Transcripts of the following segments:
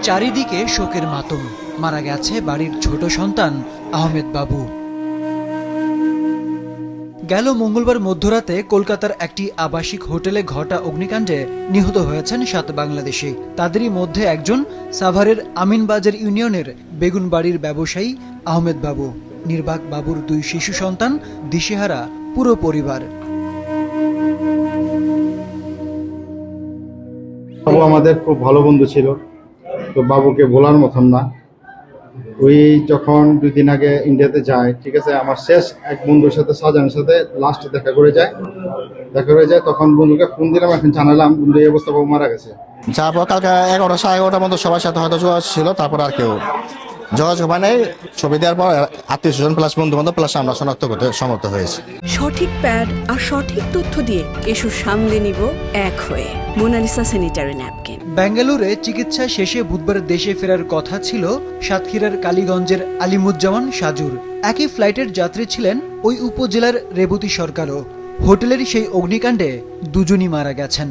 চারিদিকে শোকের মাতম। মারা গেছে বাড়ির ছোট সন্তান আহমেদ বাবু। গেল মঙ্গলবার মধ্যরাতে কলকাতার একটি আবাসিক হোটেলে ঘটা অগ্নিকাণ্ডে নিহত হয়েছেন 7 বাংলাদেশি। তাদেরই মধ্যে একজন সাভারের আমিনবাজার ইউনিয়নের বেগুনবাড়ির ব্যবসায়ী আহমেদ বাবু। নির্বাক বাবুর 2 শিশু সন্তান, দিশেহারা পুরো পরিবার। বাবু আমাদের খুব ভালো বন্ধু ছিল, তো বাবুকে বলার মতন না। ওই যখন 2 দিন আগে ইন্ডিয়াতে যায়, ঠিক আছে, আমার শেষ এক বন্ধুর সাথে শাহজাহানের সাথে লাস্ট দেখা করে যায়, তখন বন্ধুকে ফোন দিলাম, এখন জানালাম বন্ধু এই অবস্থা, বাবু মারা গেছে। তারপর কালকে 11টা সাড়ে 11টার মতো সবার সাথে হয়তো যোগাযোগ ছিল, তারপর আর কেউ যোগাযোগ মানে ছবি দেওয়ার পর আত্মীয় স্বজন প্লাস বন্ধু বান্ধব প্লাস আমরা শনাক্ত করতে সমর্থ হয়েছি। সঠিক প্যাড আর সঠিক তথ্য দিয়ে এসু সামলে নিব এক হয়ে। Mona Lisa sanitary napkin. বেঙ্গালুরে চিকিৎসা শেষে বুধবার দেশে ফেরার কথা ছিল সাতক্ষীরার কালীগঞ্জের আলিমুজ্জামান সাজুর। একই ফ্লাইটের যাত্রী ছিলেন ওই উপজেলার রেবতী সরকারও। হোটেলের সেই অগ্নিকাণ্ডে দুজনই মারা গেছেন।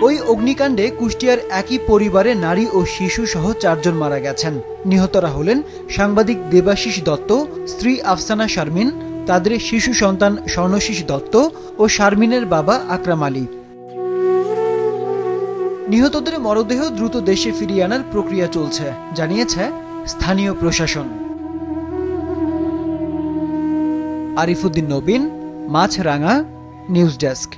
ওই অগ্নিকাণ্ডে কুষ্টিয়ার একই পরিবারে নারী ও শিশু সহ 4 জন মারা গেছেন। নিহতরা হলেন সাংবাদিক দেবাশিস দত্ত, স্ত্রী আফসানা শারমিন, তাদের শিশু সন্তান স্বর্ণশীষ দত্ত ও শারমিনের বাবা আকরাম আলী। নিহতদের মরদেহ দ্রুত দেশে ফিরিয়ে আনার প্রক্রিয়া চলছে, জানিয়েছে স্থানীয় প্রশাসন। আরিফুদ্দিন নবীন, মাছরাঙা, নিউজ ডেস্ক।